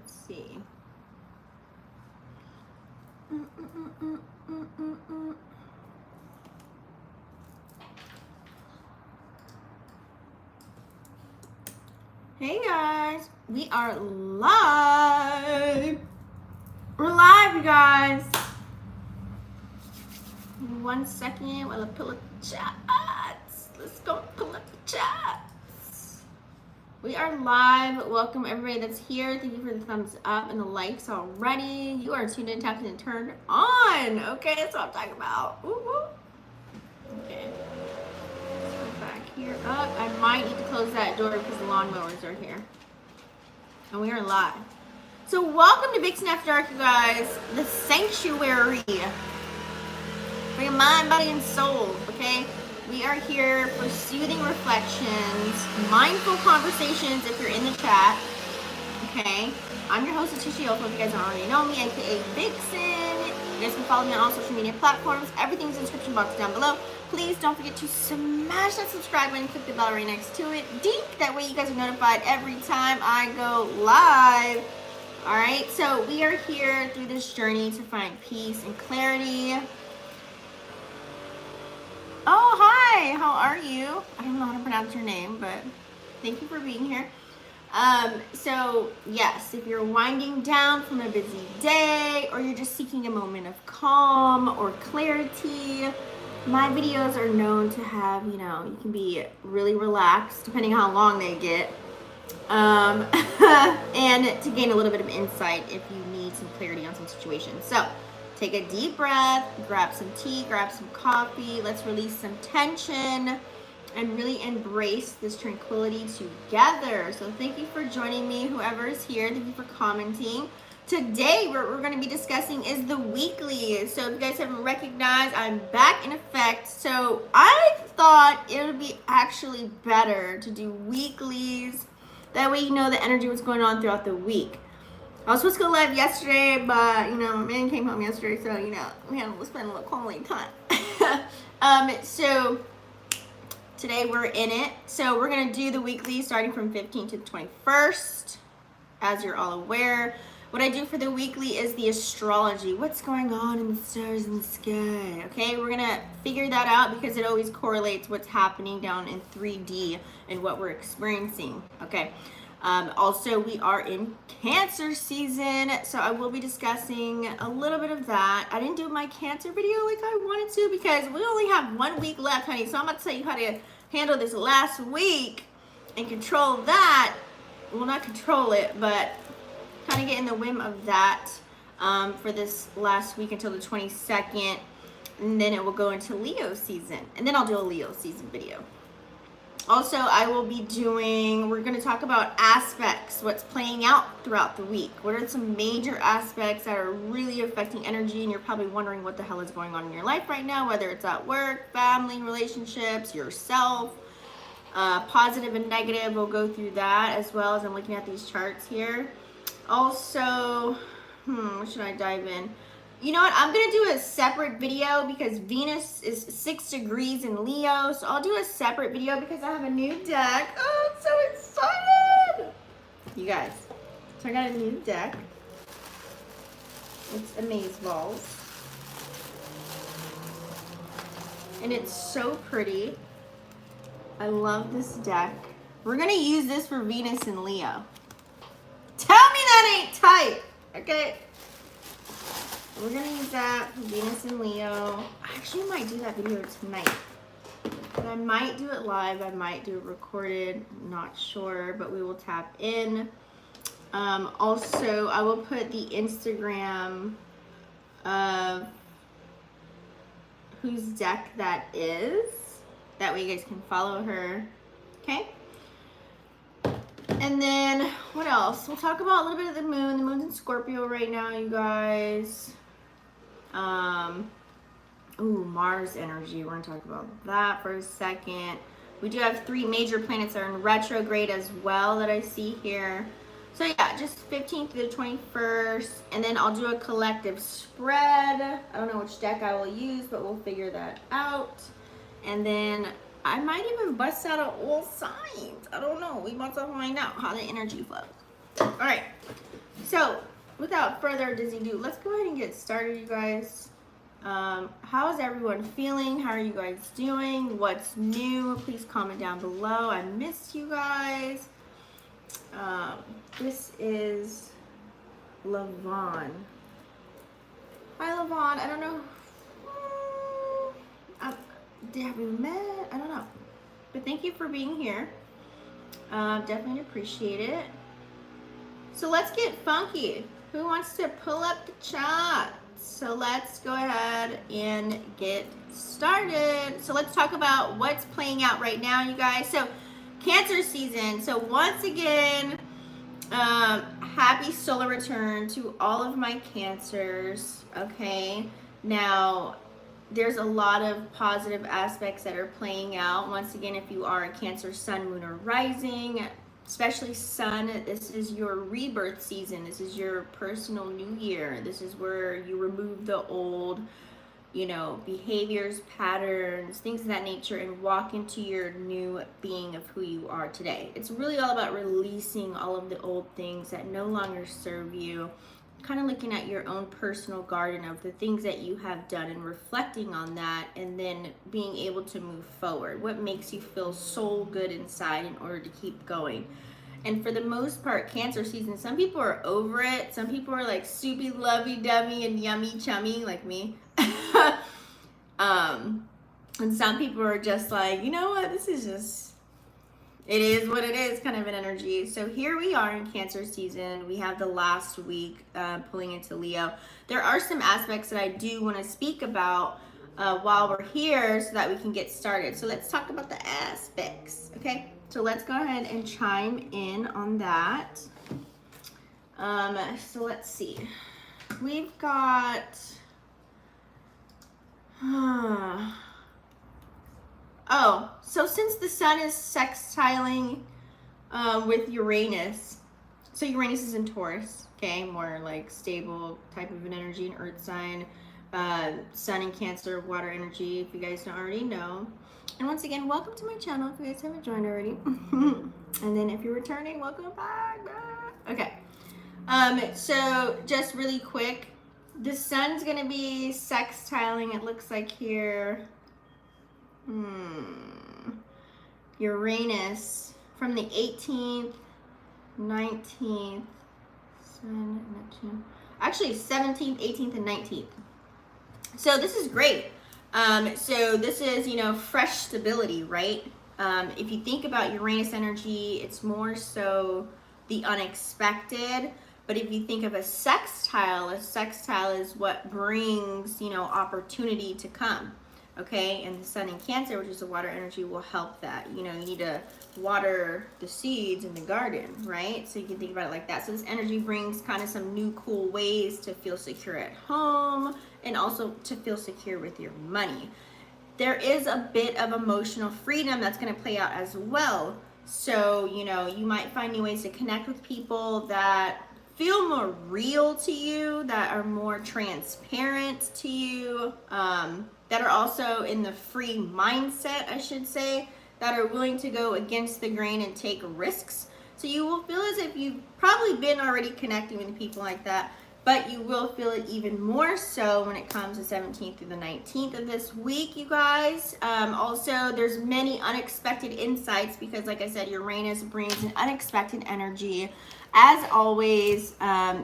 Let's see. Hey guys, we are live. We're live, you guys. 1 second while I pull up the chats. Let's go pull up the chats. We are live. Welcome everybody that's here. Thank you for the thumbs up and the likes already. You are tuned in, tapped in, and turned on. Okay, that's what I'm talking about. Woo woo. Okay. Let's go back here up. I might need to close that door because the lawnmowers are here. And we are live. So welcome to Vixen After Dark, you guys. The sanctuary for your mind, body, and soul, okay? We are here for soothing reflections, mindful conversations if you're in the chat, okay? I'm your host, Letitia Yoko, if you guys don't already know me, aka Vixen. You guys can follow me on all social media platforms. Everything's in the description box down below. Please don't forget to smash that subscribe button and click the bell right next to it. Dink! That way you guys are notified every time I go live. All right, so we are here through this journey to find peace and clarity. Oh, hi, how are you? I don't know how to pronounce your name, but thank you for being here. So yes, if you're winding down from a busy day or you're just seeking a moment of calm or clarity, my videos are known to have, you know, you can be really relaxed depending on how long they get. And to gain a little bit of insight if you need some clarity on some situations. So take a deep breath, grab some tea, grab some coffee. Let's release some tension and really embrace this tranquility together. So thank you for joining me, whoever is here. Thank you for commenting. Today, what we're going to be discussing is the weekly. So if you guys haven't recognized, I'm back in effect. So I thought it would be actually better to do weeklies. That way you know the energy what's going on throughout the week. I was supposed to go live yesterday, but, you know, my man came home yesterday, so, you know, we had to spend a little quality time. So today we're in it. So we're going to do the weekly starting from 15th to the 21st, as you're all aware. What I do for the weekly is the astrology. What's going on in the stars in the sky? Okay, we're going to figure that out because it always correlates what's happening down in 3D and what we're experiencing. Okay. Also, we are in Cancer season, so I will be discussing a little bit of that. I didn't do my Cancer video like I wanted to because we only have 1 week left, honey. So I'm going to tell you how to handle this last week and control that. Well, not control it, but kind of get in the whim of that for this last week until the 22nd. And then it will go into Leo season. And then I'll do a Leo season video. Also, I will be we're going to talk about aspects, what's playing out throughout the week. What are some major aspects that are really affecting energy? And you're probably wondering what the hell is going on in your life right now, whether it's at work, family, relationships, yourself, positive and negative. We'll go through that as well as I'm looking at these charts here. Also, what should I dive in? You know what? I'm going to do a separate video because Venus is 6 degrees in Leo. So I'll do a separate video because I have a new deck. Oh, I'm so excited. You guys. So I got a new deck. It's Amaze Balls. And it's so pretty. I love this deck. We're going to use this for Venus and Leo. Tell me that ain't tight. Okay. We're going to use that for Venus and Leo. I actually might do that video tonight. But I might do it live. I might do it recorded. I'm not sure, but we will tap in. Also, I will put the Instagram of whose deck that is. That way you guys can follow her. Okay? And then, what else? We'll talk about a little bit of the moon. The moon's in Scorpio right now, you guys. Mars energy. We're going to talk about that for a second. We do have 3 major planets that are in retrograde as well that I see here. So yeah, just 15th to the 21st. And then I'll do a collective spread. I don't know which deck I will use, but we'll figure that out. And then I might even bust out of all signs. I don't know. We about to find out how the energy flows. All right. So without further ado, let's go ahead and get started, you guys. How is everyone feeling? How are you guys doing? What's new? Please comment down below. I missed you guys. This is Lavon. Hi, Lavon. I don't know. Have we met? I don't know. But thank you for being here. Definitely appreciate it. So let's get funky. Who wants to pull up the chat? So let's go ahead and get started. So let's talk about what's playing out right now, you guys. So Cancer season. So once again, happy solar return to all of my Cancers. Okay. Now, there's a lot of positive aspects that are playing out. Once again, if you are a Cancer sun, moon, or rising, especially sun, this is your rebirth season. This is your personal new year. This is where you remove the old, behaviors, patterns, things of that nature, and walk into your new being of who you are today. It's really all about releasing all of the old things that no longer serve you, kind of looking at your own personal garden of the things that you have done and reflecting on that, and then being able to move forward. What makes you feel so good inside in order to keep going. And for the most part, Cancer season, some people are over it. Some people are like soupy, lovey-dovey, and yummy chummy like me. And some people are just like, you know what, this is just, it is what it is kind of an energy. So here we are in Cancer season. We have the last week pulling into Leo. There are some aspects that I do want to speak about while we're here so that we can get started. So let's talk about the aspects, okay? So let's go ahead and chime in on that. So let's see. We've got... Oh, so since the sun is sextiling with Uranus, so Uranus is in Taurus, okay, more like stable type of an energy, an earth sign, sun in Cancer, water energy, if you guys don't already know. And once again, welcome to my channel if you guys haven't joined already. And then if you're returning, welcome back. Okay, so just really quick, the sun's gonna be sextiling, it looks like here, Uranus from the 18th, 19th, Sun, Neptune, actually 17th, 18th, and 19th. So this is great. So this is, fresh stability, right? If you think about Uranus energy, it's more so the unexpected. But if you think of a sextile is what brings, opportunity to come. Okay, and the sun in Cancer, which is the water energy, will help that. You need to water the seeds in the garden, right? So you can think about it like that. So this energy brings kind of some new cool ways to feel secure at home and also to feel secure with your money. There is a bit of emotional freedom that's going to play out as well. So, you might find new ways to connect with people that feel more real to you, that are more transparent to you, that are also in the free mindset, I should say, that are willing to go against the grain and take risks. So you will feel as if you've probably been already connecting with people like that, but you will feel it even more so when it comes to 17th through the 19th of this week, you guys. Also, there's many unexpected insights because, like I said, Uranus brings an unexpected energy. As always,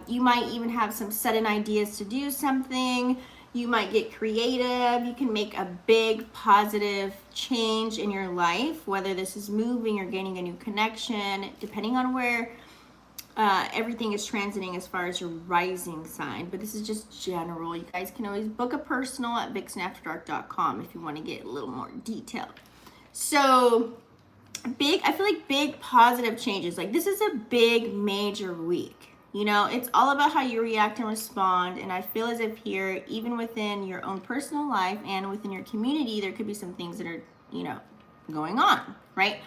you might even have some sudden ideas to do something. You might get creative. You can make a big positive change in your life, whether this is moving or gaining a new connection, depending on where everything is transiting as far as your rising sign. But this is just general. You guys can always book a personal at vixenafterdark.com if you want to get a little more detailed. So I feel like big positive changes. Like this is a big major week. It's all about how you react and respond. And I feel as if here, even within your own personal life and within your community, there could be some things that are, going on, right?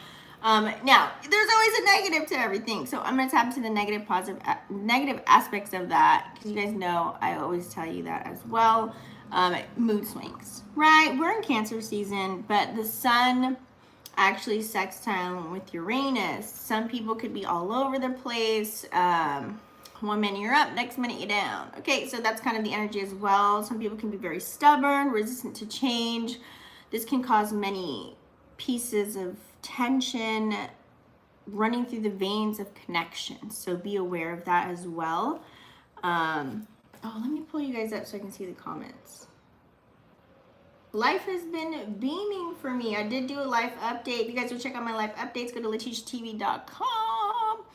Now, there's always a negative to everything. So I'm going to tap into the negative aspects of that. Because you guys know, I always tell you that as well. Mood swings, right? We're in Cancer season, but the sun actually sextile with Uranus. Some people could be all over the place. 1 minute you're up, next minute you're down. Okay, so that's kind of the energy as well. Some people can be very stubborn, resistant to change. This can cause many pieces of tension running through the veins of connection. So be aware of that as well. Oh, let me pull you guys up so I can see the comments. Life has been beaming for me. I did do a life update. If you guys will check out my life updates, go to letitiatv.com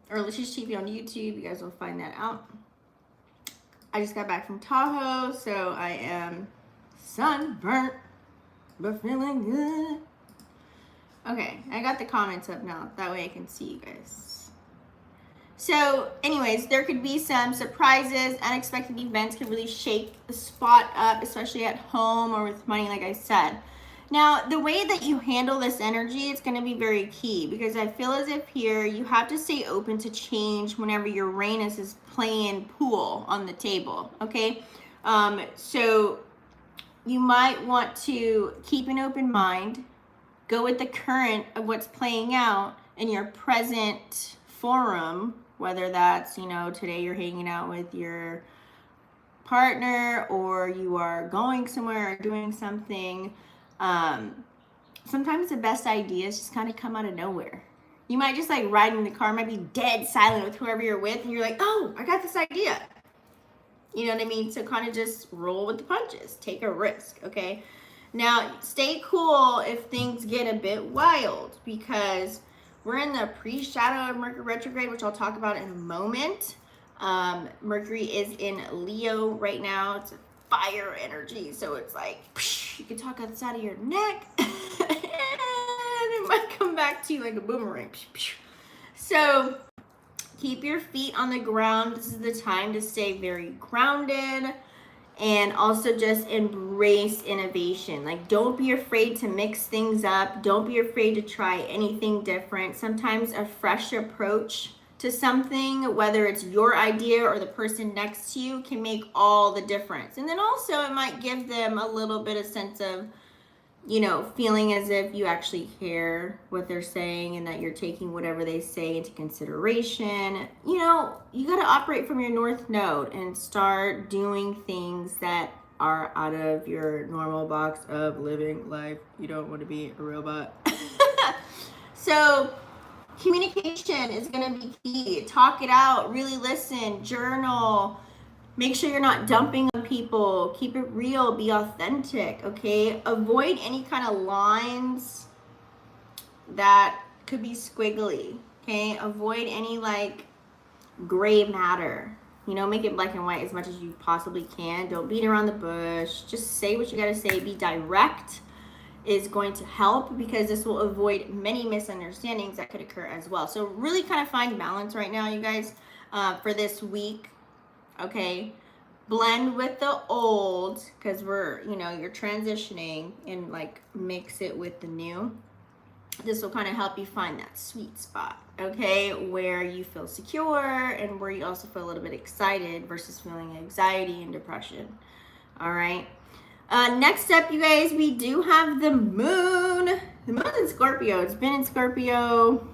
or Letitia TV on YouTube. You guys will find that out. I just got back from Tahoe, so I am sunburnt, but feeling good. Okay, I got the comments up now. That way I can see you guys. So anyways, there could be some surprises. Unexpected events could really shake the spot up, especially at home or with money, like I said. Now, the way that you handle this energy, it's going to be very key, because I feel as if here you have to stay open to change whenever your Uranus is playing pool on the table, okay? So you might want to keep an open mind, go with the current of what's playing out in your present forum, whether that's, you know, today you're hanging out with your partner or you are going somewhere or doing something. Sometimes the best ideas just kind of come out of nowhere. You might just like ride in the car, might be dead silent with whoever you're with, and you're like, oh, I got this idea. You know what I mean? So kind of just roll with the punches, take a risk, okay? Now, stay cool if things get a bit wild, because we're in the pre-shadow of Mercury retrograde, which I'll talk about in a moment. Mercury is in Leo right now. It's a fire energy, so it's like you can talk outside of your neck and it might come back to you like a boomerang. So keep your feet on the ground. This is the time to stay very grounded and also just embrace innovation. Like, don't be afraid to mix things up. Don't be afraid to try anything different. Sometimes a fresh approach to something, whether it's your idea or the person next to you, can make all the difference. And then also it might give them a little bit of sense of, you know, feeling as if you actually care what they're saying and that you're taking whatever they say into consideration. You know, you got to operate from your North Node and start doing things that are out of your normal box of living life. You don't want to be a robot. So communication is going to be key. Talk it out, really listen, journal. Make sure you're not dumping on people. Keep it real, be authentic, okay? Avoid any kind of lines that could be squiggly, okay? Avoid any like gray matter. You know, make it black and white as much as you possibly can. Don't beat around the bush. Just say what you gotta say. Be direct is going to help, because this will avoid many misunderstandings that could occur as well. So really kind of find balance right now, you guys, for this week, okay? Blend with the old, because we're, you know, you're transitioning, and like mix it with the new. This will kind of help you find that sweet spot, okay, where you feel secure and where you also feel a little bit excited versus feeling anxiety and depression. All right. Next up, you guys, we do have the moon. The moon's in Scorpio. It's been in Scorpio.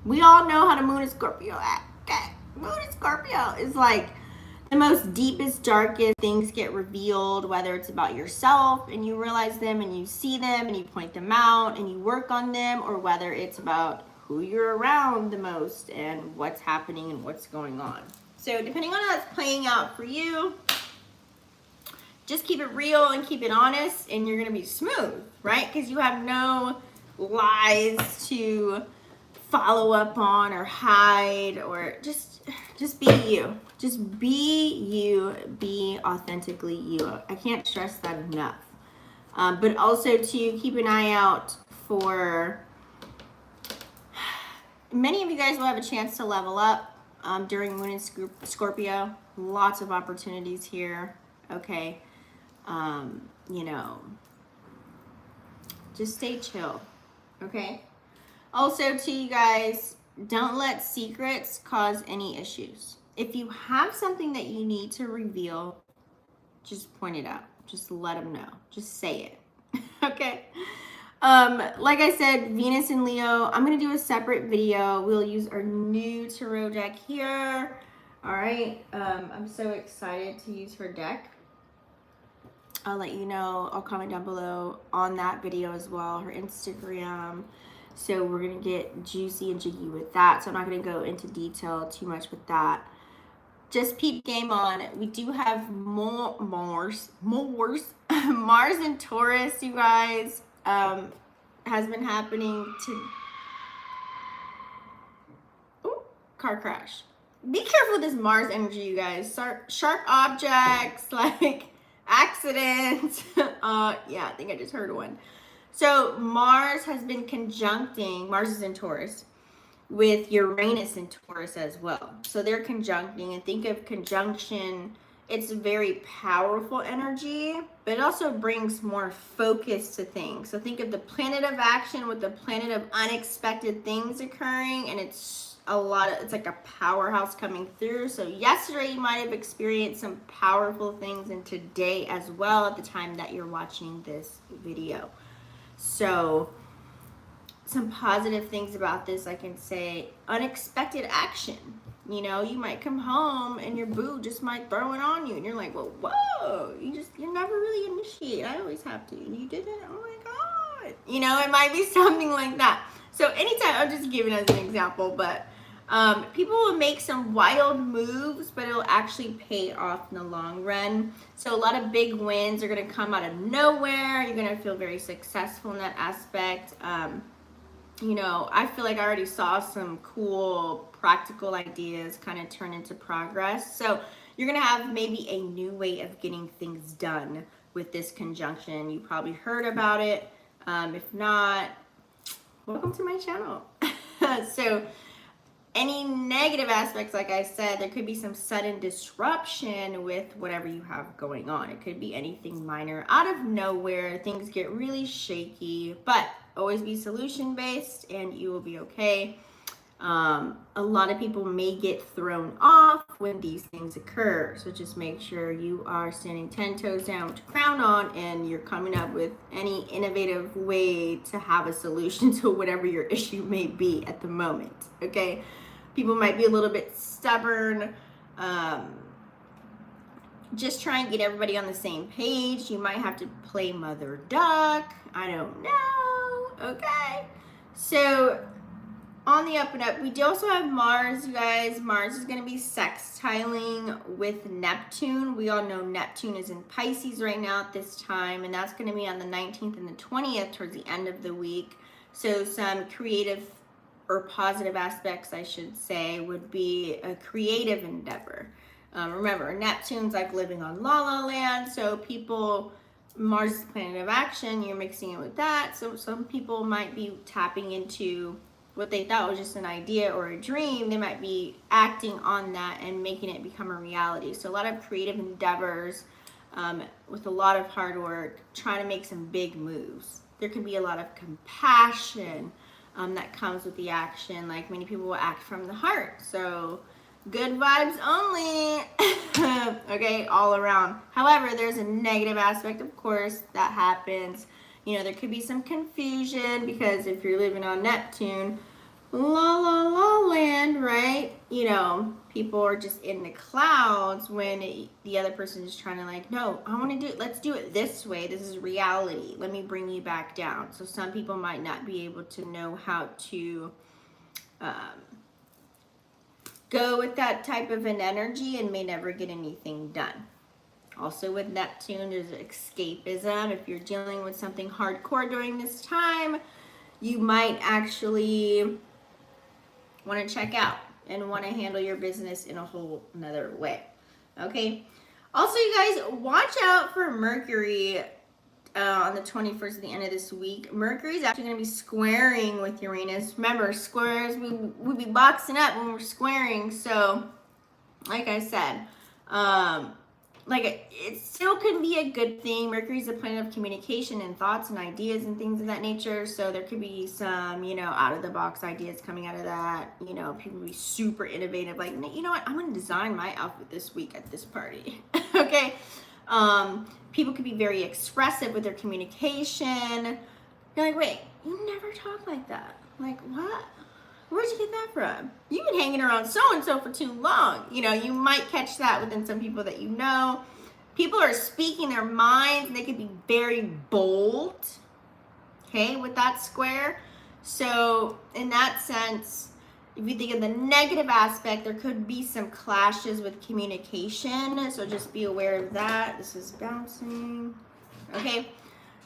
We all know how the moon is Scorpio at. Okay. Moon in Scorpio is like the most deepest, darkest things get revealed, whether it's about yourself and you realize them and you see them and you point them out and you work on them, or whether it's about who you're around the most and what's happening and what's going on. So depending on how it's playing out for you, just keep it real and keep it honest, and you're going to be smooth, right? Because you have no lies to follow up on or hide, or just be you. Just be you. Be authentically you. I can't stress that enough. But also to keep an eye out for, many of you guys will have a chance to level up during Moon in Scorpio. Lots of opportunities here. Okay. You know, just stay chill, okay? Also, to you guys, don't let secrets cause any issues. If you have something that you need to reveal, just point it out. Just let them know. Just say it, okay? Like I said, Venus and Leo, I'm going to do a separate video. We'll use our new tarot deck here. All right. I'm so excited to use her deck. I'll let you know. I'll comment down below on that video as well, her Instagram. So we're going to get juicy and jiggy with that. So I'm not going to go into detail too much with that. Just peep game on. We do have more Mars and Taurus, you guys, has been happening to... Ooh, car crash. Be careful with this Mars energy, you guys. Sharp objects, like accidents. Yeah, I think I just heard one. So Mars has been conjuncting, Mars is in Taurus, with Uranus in Taurus as well. So they're conjuncting, and think of conjunction, it's a very powerful energy, but it also brings more focus to things. So think of the planet of action with the planet of unexpected things occurring, and it's like a powerhouse coming through. So yesterday you might have experienced some powerful things, and today as well at the time that you're watching this video. So some positive things about this, I can say, unexpected action. You know, you might come home and your boo just might throw it on you, and you're like, well, whoa, you never really initiate. I always have to. You didn't? Oh my God. You know, it might be something like that. So anytime, I'm just giving as an example, but people will make some wild moves, but it'll actually pay off in the long run. So a lot of big wins are going to come out of nowhere. You're going to feel very successful in that aspect. You know, I feel like I already saw some cool practical ideas kind of turn into progress. So you're going to have maybe a new way of getting things done with this conjunction. You probably heard about it. If not, welcome to my channel. So any negative aspects, like I said, there could be some sudden disruption with whatever you have going on. It could be anything minor. Out of nowhere, things get really shaky, but always be solution based and you will be okay. A lot of people may get thrown off when these things occur. So just make sure you are standing 10 toes down with your crown on, and you're coming up with any innovative way to have a solution to whatever your issue may be at the moment. Okay. People might be a little bit stubborn. Just try and get everybody on the same page. You might have to play mother duck. I don't know. Okay. So on the up and up, we do also have Mars, you guys. Mars is going to be sextiling with Neptune. We all know Neptune is in Pisces right now at this time, and that's going to be on the 19th and the 20th towards the end of the week. So some creative or positive aspects, I should say, would be a creative endeavor. Remember, Neptune's like living on La La Land, so people, Mars is the planet of action, you're mixing it with that, so some people might be tapping into what they thought was just an idea or a dream. They might be acting on that and making it become a reality. So a lot of creative endeavors with a lot of hard work, trying to make some big moves. There can be a lot of compassion that comes with the action. Like many people will act from the heart. So good vibes only. Okay, all around. However, there's a negative aspect, of course, that happens. You know, there could be some confusion because if you're living on Neptune, la la la land, right? You know, people are just in the clouds when the other person is trying to like, no, I want to do it. Let's do it this way. This is reality. Let me bring you back down. So some people might not be able to know how to go with that type of an energy and may never get anything done. Also with Neptune, there's escapism. If you're dealing with something hardcore during this time, you might actually want to check out and want to handle your business in a whole another way. Okay. Also, you guys, watch out for Mercury on the 21st at the end of this week. Mercury is actually going to be squaring with Uranus. Remember, squares, we be boxing up when we're squaring. So, like I said, like it still can be a good thing. Mercury is a planet of communication and thoughts and ideas and things of that nature. So there could be some, you know, out of the box ideas coming out of that. You know, people be super innovative. Like, you know what? I'm going to design my outfit this week at this party. Okay. People could be very expressive with their communication. You're like, wait, you never talk like that. Like, what? Where'd you get that from? You've been hanging around so-and-so for too long. You know, you might catch that within some people that you know. People are speaking their minds. They can be very bold, okay, with that square. So in that sense, if you think of the negative aspect, there could be some clashes with communication. So just be aware of that. This is bouncing. Okay,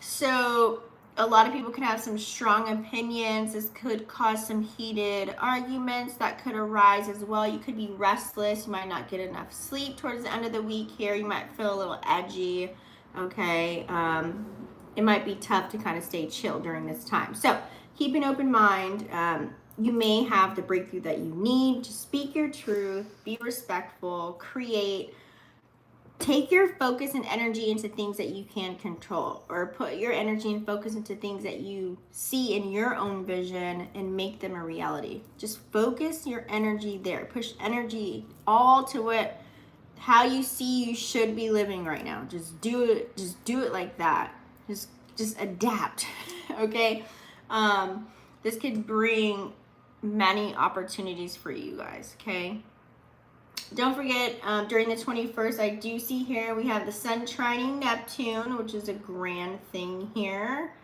so a lot of people can have some strong opinions. This could cause some heated arguments that could arise as well. You could be restless. You might not get enough sleep towards the end of the week here. You might feel a little edgy, okay? It might be tough to kind of stay chill during this time. So keep an open mind. You may have the breakthrough that you need. Just speak your truth, be respectful, create. Take your focus and energy into things that you can control, or put your energy and focus into things that you see in your own vision and make them a reality. Just focus your energy there. Push energy all to how you see you should be living right now. Just do it. Just do it like that. Just adapt. Okay. This could bring many opportunities for you guys. Okay. Don't forget, during the 21st, I do see here we have the Sun trining Neptune, which is a grand thing here.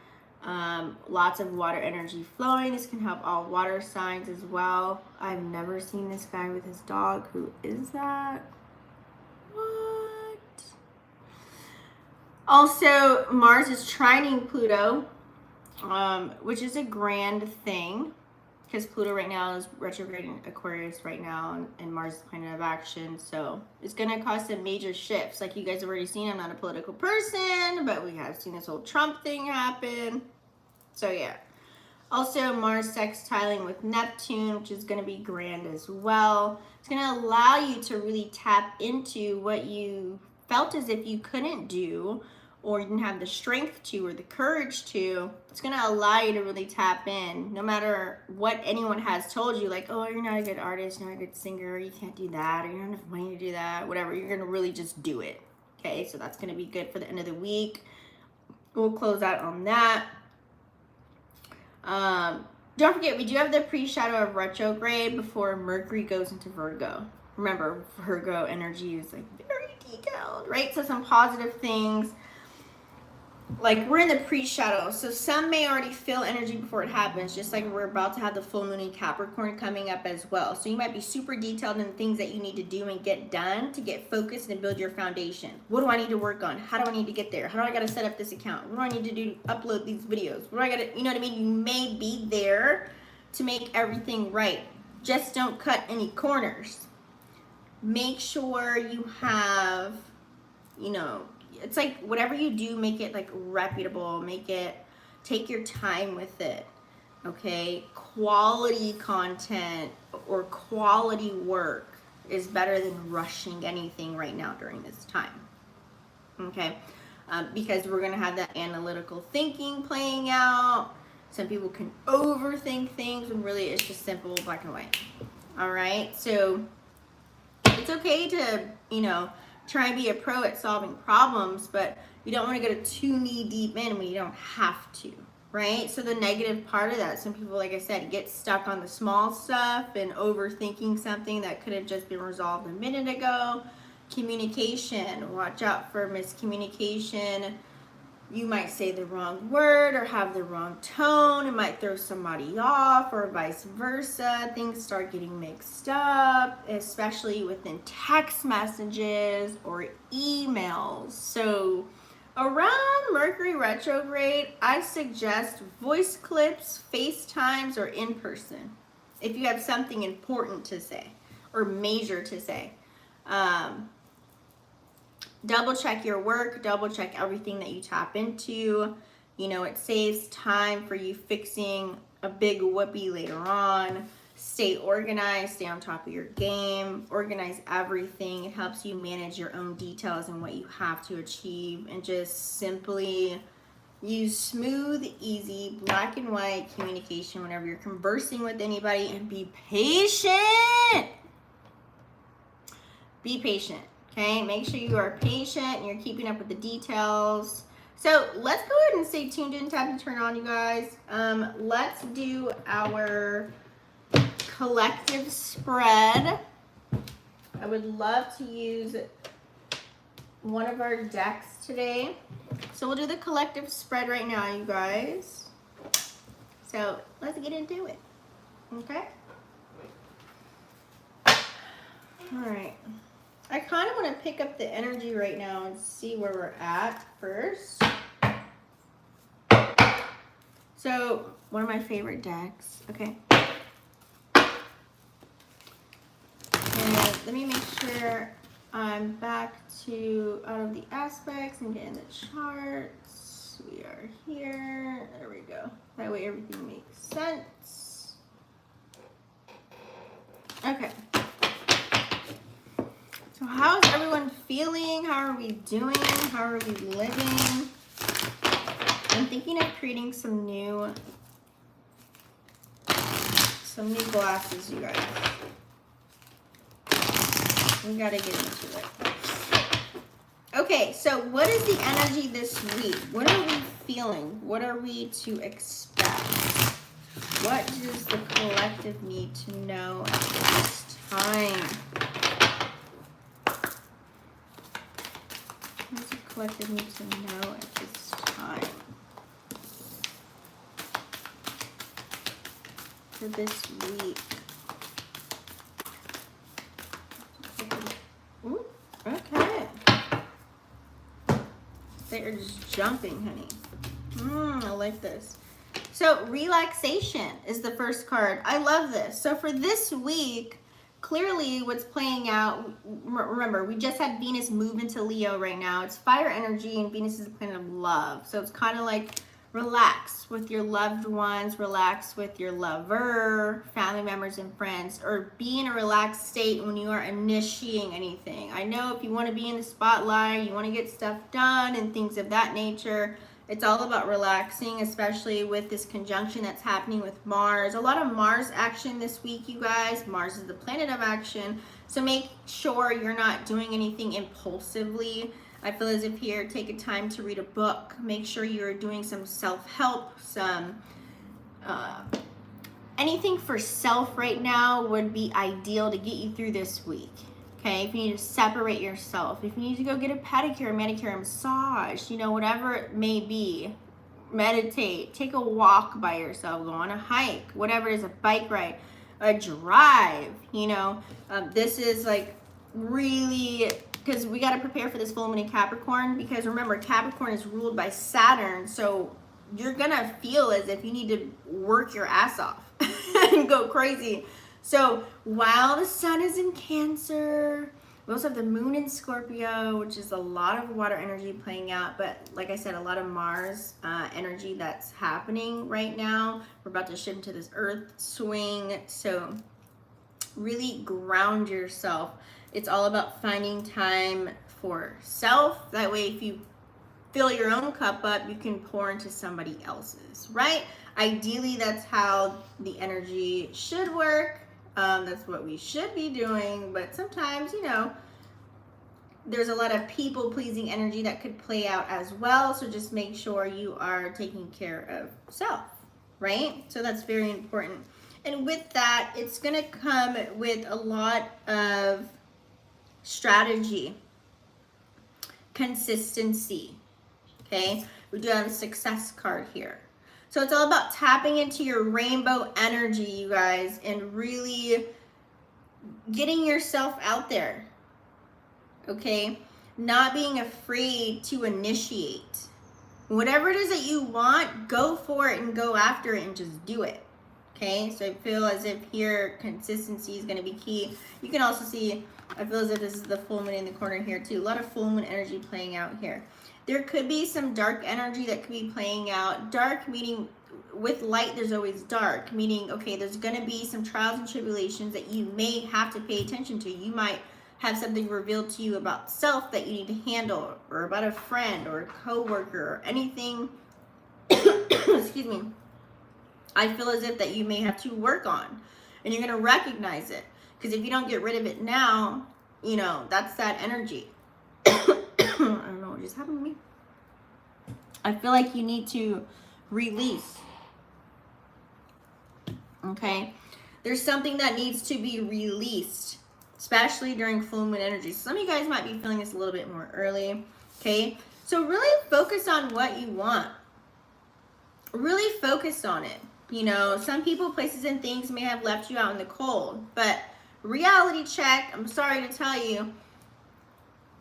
Lots of water energy flowing. This can help all water signs as well. I've never seen this guy with his dog. Who is that? What? Also, Mars is trining Pluto, which is a grand thing, because Pluto right now is retrograde in Aquarius right now, and Mars is planet of action. So it's going to cause some major shifts. Like you guys have already seen, I'm not a political person, but we have seen this whole Trump thing happen. So yeah. Also, Mars sextiling with Neptune, which is going to be grand as well. It's going to allow you to really tap into what you felt as if you couldn't do, or you didn't have the strength to, or the courage to. It's going to allow you to really tap in, no matter what anyone has told you, like, oh, you're not a good artist, you're not a good singer, you can't do that, or you don't have enough money to do that, whatever. You're going to really just do it. Okay, so that's going to be good for the end of the week. We'll close out on that. Don't forget, we do have the pre-shadow of retrograde before Mercury goes into Virgo. Remember, Virgo energy is like very detailed, right? So some positive things. Like we're in the pre-shadow, so some may already feel energy before it happens, just like we're about to have the full moon in Capricorn coming up as well. So you might be super detailed in the things that you need to do and get done to get focused and build your foundation. What do I need to work on? How do I need to get there? How do I got to set up this account? What do I need to do to upload these videos? What do I got to, you know what I mean? You may be there to make everything right. Just don't cut any corners. Make sure you have, you know, it's like whatever you do, make it like reputable, take your time with it, okay? Quality content or quality work is better than rushing anything right now during this time, okay? Because we're gonna have that analytical thinking playing out. Some people can overthink things when really it's just simple black and white, all right? So it's okay to, you know, try and be a pro at solving problems, but you don't want to go too knee deep in when you don't have to, right? So the negative part of that, some people, like I said, get stuck on the small stuff and overthinking something that could have just been resolved a minute ago. Communication, watch out for miscommunication. You might say the wrong word or have the wrong tone. It might throw somebody off, or vice versa. Things start getting mixed up, especially within text messages or emails. So around Mercury retrograde, I suggest voice clips, FaceTimes, or in person if you have something important to say or major to say. Double check your work, double check everything that you tap into. You know, it saves time for you fixing a big whoopee later on. Stay organized, stay on top of your game, organize everything. It helps you manage your own details and what you have to achieve, and just simply use smooth, easy, black and white communication whenever you're conversing with anybody, and be patient. Be patient. Okay, make sure you are patient and you're keeping up with the details. So let's go ahead and stay tuned in, tap and turn on, you guys. Let's do our collective spread. I would love to use one of our decks today. So we'll do the collective spread right now, you guys. So let's get into it, okay? All right. I kind of want to pick up the energy right now and see where we're at first. So, one of my favorite decks, okay? And let me make sure I'm back to out of the aspects and getting the charts. We are here. There we go. That way everything makes sense. Okay. So how's everyone feeling? How are we doing? How are we living? I'm thinking of creating some new glasses, you guys. We gotta get into it. Okay, so what is the energy this week? What are we feeling? What are we to expect? What does the collective need to know at this time? What does the collective need to know at this time? For this week. Ooh, okay. They are just jumping, honey. I like this. So relaxation is the first card. I love this. So for this week, clearly what's playing out, remember, we just had Venus move into Leo right now. It's fire energy and Venus is the planet of love. So it's kind of like relax with your loved ones, relax with your lover, family members and friends, or be in a relaxed state when you are initiating anything. I know if you want to be in the spotlight, you want to get stuff done and things of that nature, it's all about relaxing, especially with this conjunction that's happening with Mars. A lot of Mars action this week, you guys. Mars is the planet of action. So make sure you're not doing anything impulsively. I feel as if here, take a time to read a book. Make sure you're doing some self-help, some anything for self right now would be ideal to get you through this week. Okay, if you need to separate yourself, if you need to go get a pedicure, manicure, a massage, you know, whatever it may be, meditate, take a walk by yourself, go on a hike, whatever it is, a bike ride, a drive, you know, this is like really, because we got to prepare for this full moon in Capricorn, because remember, Capricorn is ruled by Saturn, so you're going to feel as if you need to work your ass off and go crazy. So while the sun is in Cancer, we also have the moon in Scorpio, which is a lot of water energy playing out. But like I said, a lot of Mars energy that's happening right now. We're about to shift into this earth swing. So really ground yourself. It's all about finding time for self. That way, if you fill your own cup up, you can pour into somebody else's, right? Ideally, that's how the energy should work. That's what we should be doing, but sometimes, you know, there's a lot of people-pleasing energy that could play out as well, so just make sure you are taking care of self, right? So that's very important. And with that, it's going to come with a lot of strategy, consistency, okay? We do have a success card here. So it's all about tapping into your rainbow energy, you guys, and really getting yourself out there, okay? Not being afraid to initiate. Whatever it is that you want, go for it and go after it and just do it, okay? So I feel as if here consistency is going to be key. You can also see, I feel as if this is the full moon in the corner here too. A lot of full moon energy playing out here. There could be some dark energy that could be playing out. Dark meaning with light, there's always dark, meaning, okay, there's going to be some trials and tribulations that you may have to pay attention to. You might have something revealed to you about self that you need to handle, or about a friend or a coworker or anything, excuse me, I feel as if that you may have to work on, and you're going to recognize it, because if you don't get rid of it now, you know, that's that energy. I don't know what just happened to me. I feel like you need to release. Okay? There's something that needs to be released, especially during full moon energy. Some of you guys might be feeling this a little bit more early. Okay? So really focus on what you want. Really focus on it. You know, some people, places, and things may have left you out in the cold, but reality check, I'm sorry to tell you,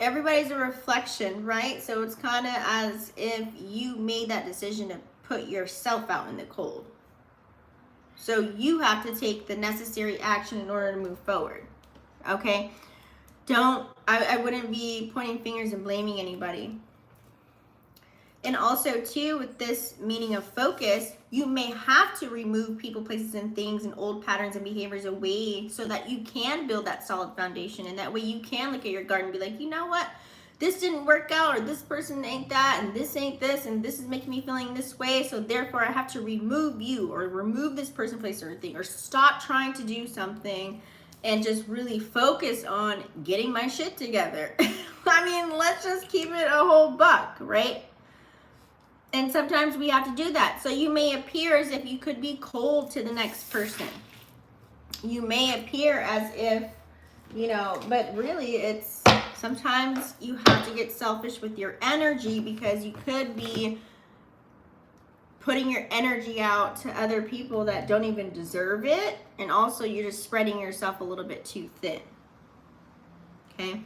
everybody's a reflection, right? So it's kind of as if you made that decision to put yourself out in the cold. So you have to take the necessary action in order to move forward. Okay? I wouldn't be pointing fingers and blaming anybody. And also, too, with this meaning of focus, you may have to remove people, places, and things and old patterns and behaviors away so that you can build that solid foundation. And that way you can look at your garden and be like, you know what? This didn't work out, or this person ain't that, and this ain't this, and this is making me feeling this way. So therefore, I have to remove you, or remove this person, place, or thing, or stop trying to do something and just really focus on getting my shit together. I mean, let's just keep it a whole buck, right? And sometimes we have to do that. So you may appear as if you could be cold to the next person. You may appear as if, you know, but really it's sometimes you have to get selfish with your energy, because you could be putting your energy out to other people that don't even deserve it. And also you're just spreading yourself a little bit too thin. Okay.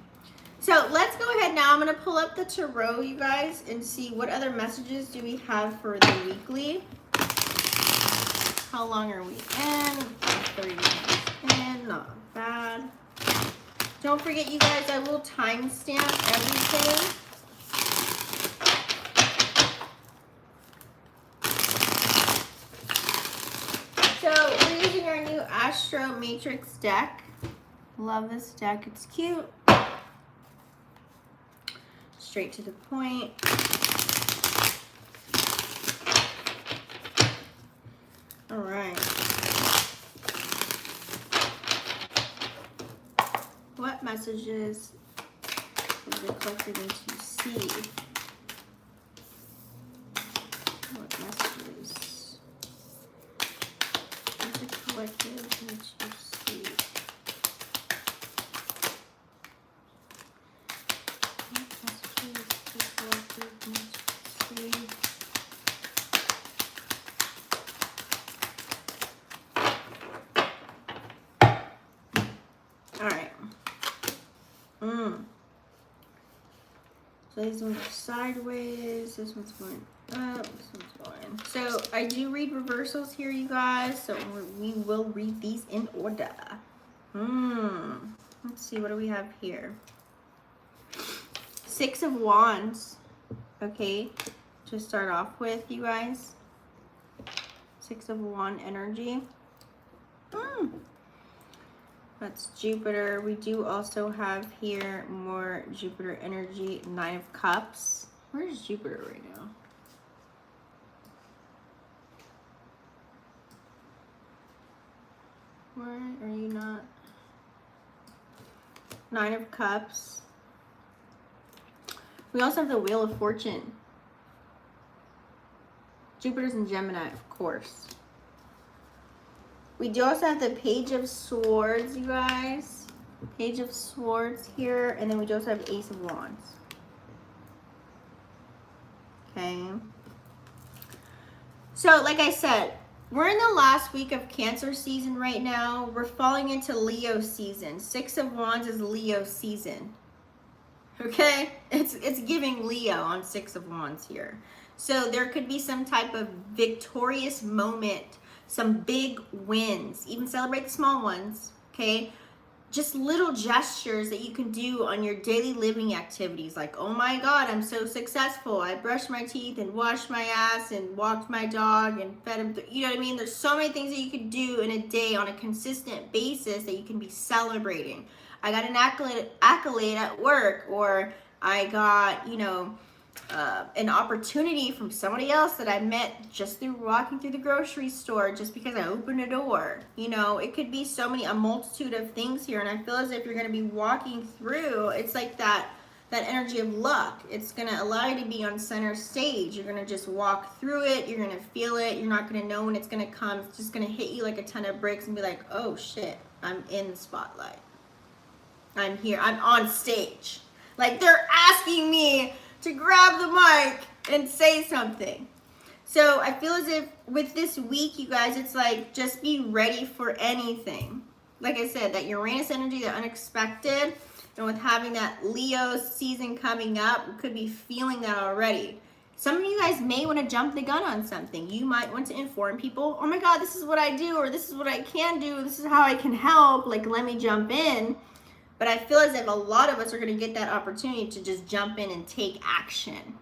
So let's go ahead now. I'm going to pull up the tarot, you guys, and see what other messages do we have for the weekly. How long are we in? 30 minutes in. Not bad. Don't forget, you guys, I will timestamp everything. So we're using our new AstroMatrix deck. Love this deck. It's cute. Straight to the point. All right. What messages is the collective need to see? What messages is the collective need to see? So these ones are sideways, this one's going up, this one's going. So I do read reversals here, you guys, so we will read these in order. Let's see, what do we have here? Six of Wands, okay, to start off with, you guys. Six of Wand energy. That's Jupiter. We do also have here more Jupiter energy, Nine of Cups. Where's Jupiter right now? Where are you not? Nine of Cups. We also have the Wheel of Fortune. Jupiter's in Gemini, of course. We do also have the Page of Swords, you guys. Page of Swords here. And then we do also have Ace of Wands. Okay. So, like I said, we're in the last week of Cancer season right now. We're falling into Leo season. Six of Wands is Leo season. Okay? It's giving Leo on Six of Wands here. So there could be some type of victorious moment, some big wins, even celebrate the small ones, okay? Just little gestures that you can do on your daily living activities, like, oh my God, I'm so successful. I brushed my teeth and washed my ass and walked my dog and fed him. You know what I mean? There's so many things that you could do in a day on a consistent basis that you can be celebrating. I got an accolade at work, or I got, you know, an opportunity from somebody else that I met just through walking through the grocery store, just because I opened a door. You know, it could be a multitude of things here. And I feel as if you're going to be walking through, it's like that that energy of luck. It's going to allow you to be on center stage. You're going to just walk through it. You're going to feel it. You're not going to know when it's going to come. It's just going to hit you like a ton of bricks and be like, oh shit, I'm in the spotlight. I'm here. I'm on stage. Like, they're asking me to grab the mic and say something. So I feel as if with this week, you guys, it's like, just be ready for anything. Like I said, that Uranus energy, the unexpected, and with having that Leo season coming up, you could be feeling that already. Some of you guys may want to jump the gun on something. You might want to inform people, oh my God, this is what I do, or this is what I can do, this is how I can help, like, let me jump in. But I feel as if a lot of us are going to get that opportunity to just jump in and take action.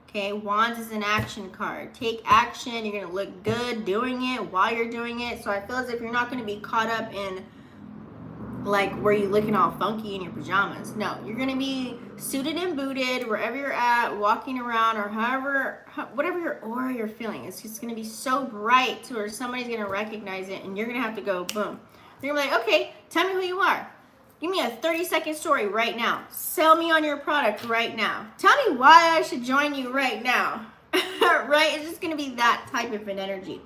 Okay, Wands is an action card. Take action. You're going to look good doing it while you're doing it. So I feel as if you're not going to be caught up in, like, where you looking all funky in your pajamas. No, you're going to be suited and booted wherever you're at, walking around, or whatever your aura you're feeling. It's just going to be so bright to where somebody's going to recognize it, and you're going to have to go, boom. They're going to be like, okay, tell me who you are. Give me a 30-second story right now. Sell me on your product right now. Tell me why I should join you right now. Right? It's just going to be that type of an energy.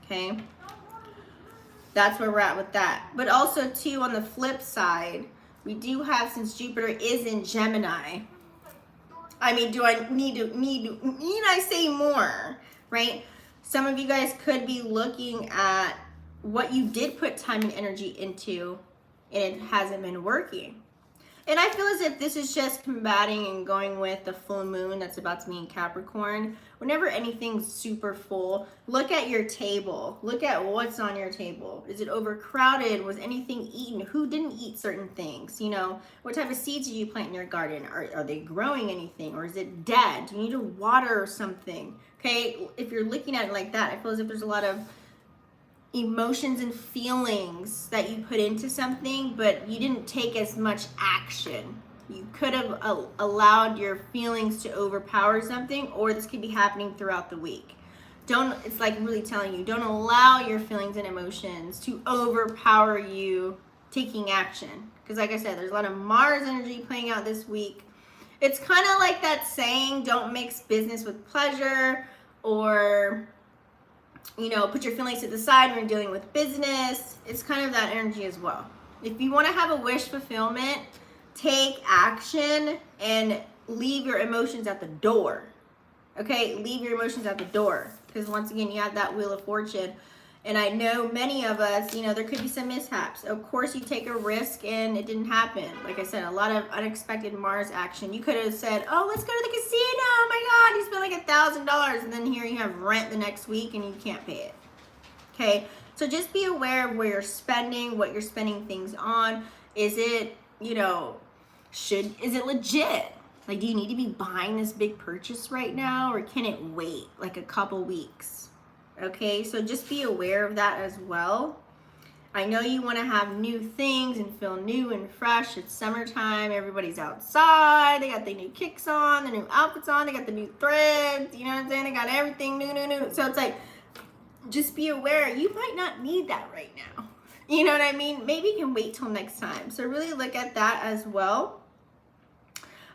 Okay? That's where we're at with that. But also, too, on the flip side, we do have, since Jupiter is in Gemini, I mean, do I need I say more? Right? Some of you guys could be looking at what you did put time and energy into, and it hasn't been working. And I feel as if this is just combating and going with the full moon that's about to be in Capricorn. Whenever anything's super full, look at your table. Look at what's on your table. Is it overcrowded? Was anything eaten? Who didn't eat certain things? You know, what type of seeds did you plant in your garden? Are they growing anything? Or is it dead? Do you need to water something? Okay, if you're looking at it like that, I feel as if there's a lot of emotions and feelings that you put into something, but you didn't take as much action. You could have allowed your feelings to overpower something, or this could be happening throughout the week. It's like really telling you, don't allow your feelings and emotions to overpower you taking action. Because like I said, there's a lot of Mars energy playing out this week. It's kind of like that saying, don't mix business with pleasure, or, you know, put your feelings to the side when you're dealing with business. It's kind of that energy as well. If you want to have a wish fulfillment, take action and leave your emotions at the door. Okay, leave your emotions at the door. Because once again, you have that Wheel of Fortune. And I know many of us, you know, there could be some mishaps. Of course, you take a risk and it didn't happen. Like I said, a lot of unexpected Mars action. You could have said, oh, let's go to the casino. Oh my God, you spent like $1,000. And then here you have rent the next week and you can't pay it. Okay, so just be aware of where you're spending, what you're spending things on. Is it, you know, is it legit? Like, do you need to be buying this big purchase right now, or can it wait like a couple weeks? Okay, so just be aware of that as well. I know you want to have new things and feel new and fresh. It's summertime. Everybody's outside. They got the new kicks on, the new outfits on. They got the new threads. You know what I'm saying? They got everything new. So it's like, just be aware. You might not need that right now. You know what I mean? Maybe you can wait till next time. So really look at that as well.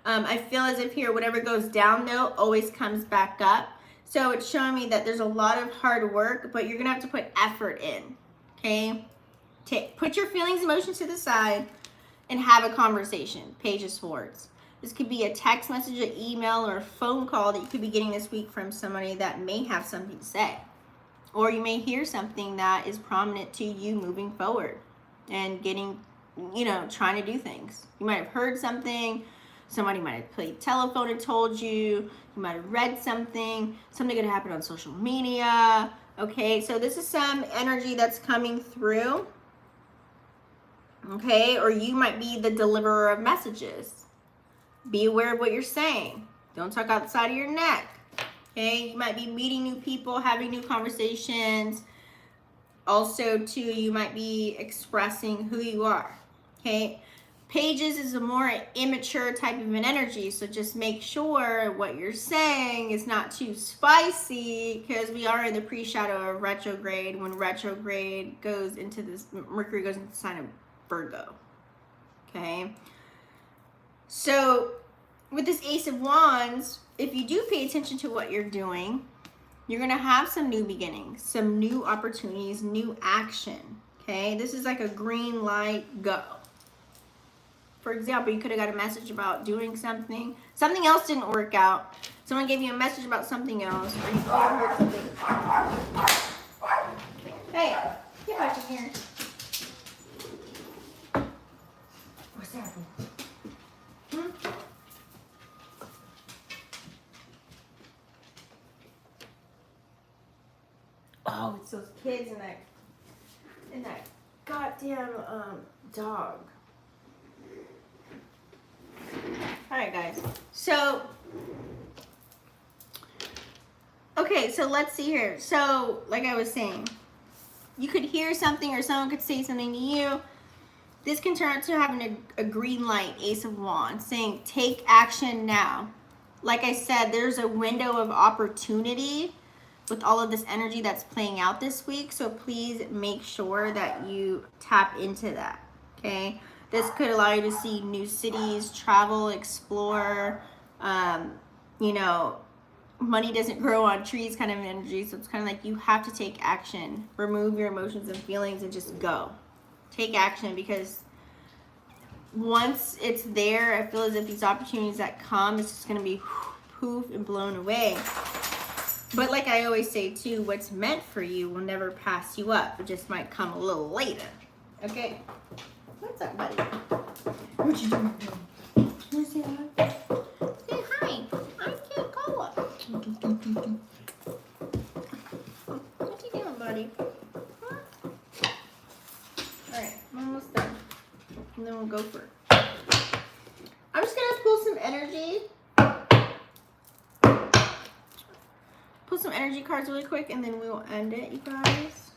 I feel as if here, whatever goes down though, always comes back up. So it's showing me that there's a lot of hard work, but you're going to have to put effort in, okay? Put your feelings, emotions to the side and have a conversation. Page of Swords. This could be a text message, an email, or a phone call that you could be getting this week from somebody that may have something to say. Or you may hear something that is prominent to you moving forward and getting, you know, trying to do things. You might have heard something. Somebody might have played telephone and told you. You might have read something. Something could happen on social media. Okay, so this is some energy that's coming through. Okay, or you might be the deliverer of messages. Be aware of what you're saying. Don't talk outside of your neck. Okay, you might be meeting new people, having new conversations. Also, too, you might be expressing who you are. Okay. Pages is a more immature type of an energy, so just make sure what you're saying is not too spicy, because we are in the pre-shadow of retrograde. When retrograde goes into this, Mercury goes into the sign of Virgo. Okay, So with this Ace of Wands, if you do pay attention to what you're doing, you're going to have some new beginnings, some new opportunities, new action. Okay, this is like a green light, go. For example, you could have got a message about doing something. Something else didn't work out. Someone gave you a message about something else, or you overheard something. Hey, get back in here. What's happening? Oh, it's those kids and that goddamn dog. All right, guys. So, okay, so let's see here. So, like I was saying, you could hear something or someone could say something to you. This can turn out to having a green light, Ace of Wands, saying take action now. Like I said, there's a window of opportunity with all of this energy that's playing out this week. So please make sure that you tap into that, okay? This could allow you to see new cities, travel, explore, you know, money doesn't grow on trees kind of energy. So it's kind of like you have to take action, remove your emotions and feelings and just go. Take action, because once it's there, I feel as if these opportunities that come, it's just going to be poof and blown away. But like I always say too, what's meant for you will never pass you up. It just might come a little later. Okay? What's up, buddy? What you doing? You say hi? Say hi. I'm cute Cola. What you doing, buddy? Huh? Alright, I'm almost done. And then we'll go for it. I'm just gonna pull some energy. Pull some energy cards really quick and then we will end it, you guys.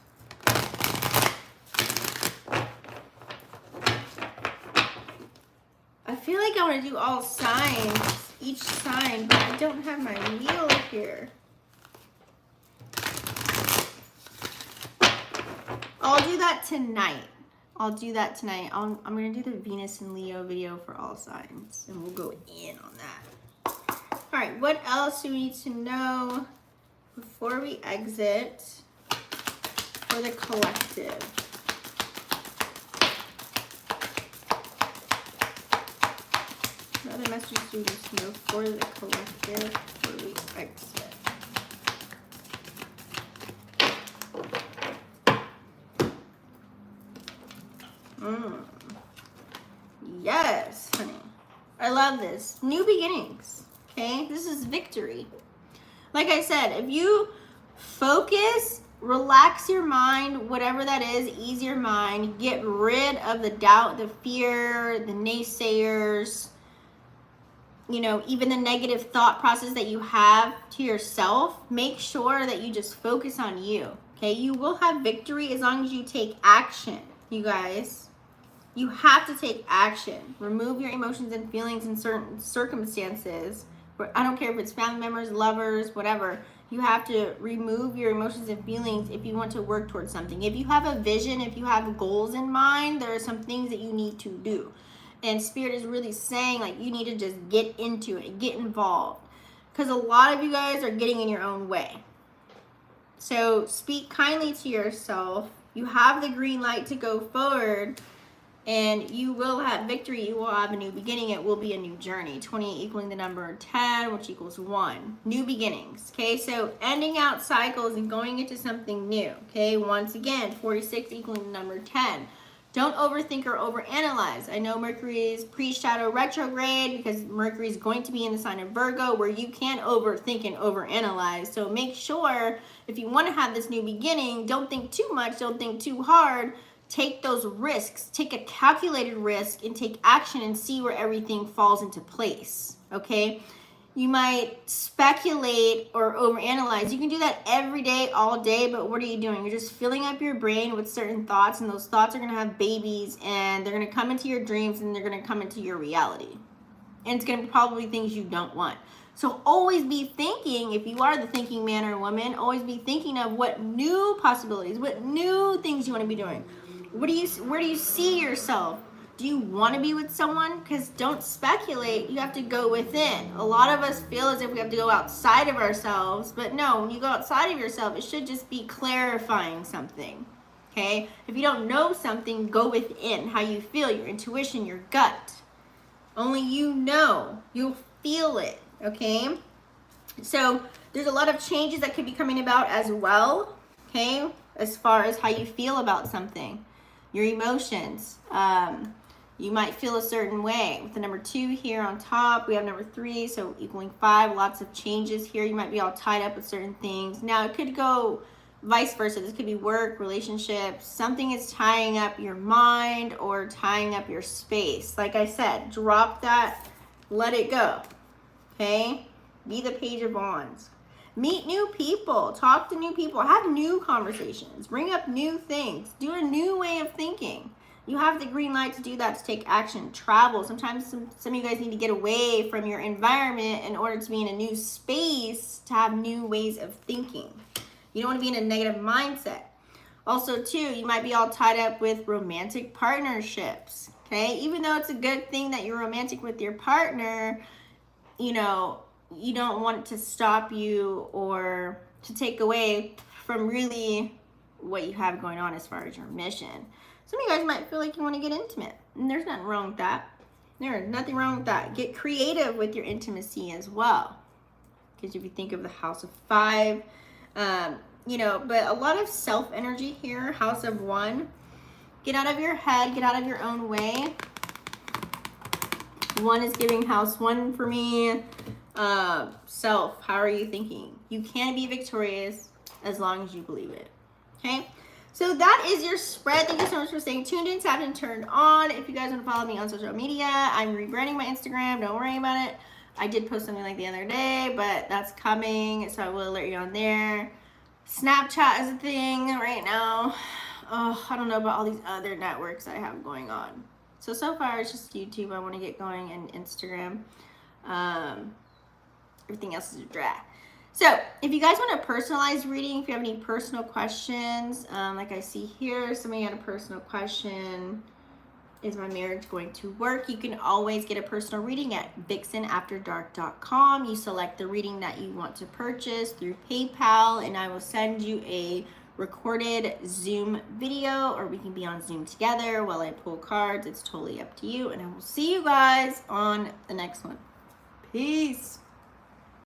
I feel like I want to do all signs, each sign, but I don't have my wheel here. I'll do that tonight. I'm going to do the Venus and Leo video for all signs, and we'll go in on that. All right, what else do we need to know before we exit for the collective? What other messages do we need to know for the collective before we exit? Yes, honey. I love this. New beginnings. Okay? This is victory. Like I said, if you focus, relax your mind, whatever that is, ease your mind, get rid of the doubt, the fear, the naysayers, you know, even the negative thought process that you have to yourself, make sure that you just focus on you. Okay? You will have victory as long as you take action, you guys. You have to take action. Remove your emotions and feelings in certain circumstances. I don't care if it's family members, lovers, whatever. You have to remove your emotions and feelings if you want to work towards something. If you have a vision, if you have goals in mind, there are some things that you need to do. And Spirit is really saying, like, you need to just get into it, get involved. Because a lot of you guys are getting in your own way. So speak kindly to yourself. You have the green light to go forward. And you will have victory. You will have a new beginning. It will be a new journey. 28 equaling the number 10, which equals 1. New beginnings. Okay, so ending out cycles and going into something new. Okay, once again, 46 equaling the number 10. Don't overthink or overanalyze. I know Mercury is Preshadow Retrograde because Mercury is going to be in the sign of Virgo, where you can overthink and overanalyze. So make sure, if you want to have this new beginning, don't think too much, don't think too hard. Take those risks, take a calculated risk and take action and see where everything falls into place, okay? You might speculate or overanalyze. You can do that every day, all day, but what are you doing? You're just filling up your brain with certain thoughts, and those thoughts are gonna have babies, and they're gonna come into your dreams, and they're gonna come into your reality. And it's gonna be probably things you don't want. So always be thinking, if you are the thinking man or woman, always be thinking of what new possibilities, what new things you wanna be doing. Where do you see yourself Do you want to be with someone? Because don't speculate. You have to go within. A lot of us feel as if we have to go outside of ourselves. But no, when you go outside of yourself, it should just be clarifying something. Okay? If you don't know something, go within. How you feel, your intuition, your gut. Only you know. You'll feel it. Okay? So there's a lot of changes that could be coming about as well. Okay? As far as how you feel about something. Your emotions. You might feel a certain way. With the number 2 here on top, we have number 3, so equaling 5. Lots of changes here. You might be all tied up with certain things. Now, it could go vice versa. This could be work, relationships. Something is tying up your mind or tying up your space. Like I said, drop that. Let it go. Okay? Be the Page of Wands. Meet new people. Talk to new people. Have new conversations. Bring up new things. Do a new way of thinking. You have the green light to do that, to take action. Travel. Sometimes some of you guys need to get away from your environment in order to be in a new space, to have new ways of thinking. You don't want to be in a negative mindset. Also, too, you might be all tied up with romantic partnerships. Okay? Even though it's a good thing that you're romantic with your partner, you know, you don't want it to stop you or to take away from really what you have going on as far as your mission. Some of you guys might feel like you want to get intimate, and there's nothing wrong with that. There is nothing wrong with that. Get creative with your intimacy as well. Because if you think of the House of 5, you know, but a lot of self energy here, House of 1. Get out of your head, get out of your own way. 1 is giving House 1 for me. Self, how are you thinking? You can be victorious as long as you believe it. Okay? So that is your spread. Thank you so much for staying tuned in, tapped and turned on. If you guys want to follow me on social media, I'm rebranding my Instagram. Don't worry about it. I did post something like the other day, but that's coming, so I will alert you on there. Snapchat is a thing right now. Oh, I don't know about all these other networks I have going on. So far it's just YouTube I want to get going, and Instagram. Everything else is a drag. So if you guys want a personalized reading, if you have any personal questions, like I see here, somebody had a personal question. Is my marriage going to work? You can always get a personal reading at vixenafterdark.com. You select the reading that you want to purchase through PayPal, and I will send you a recorded Zoom video, or we can be on Zoom together while I pull cards. It's totally up to you, and I will see you guys on the next one. Peace.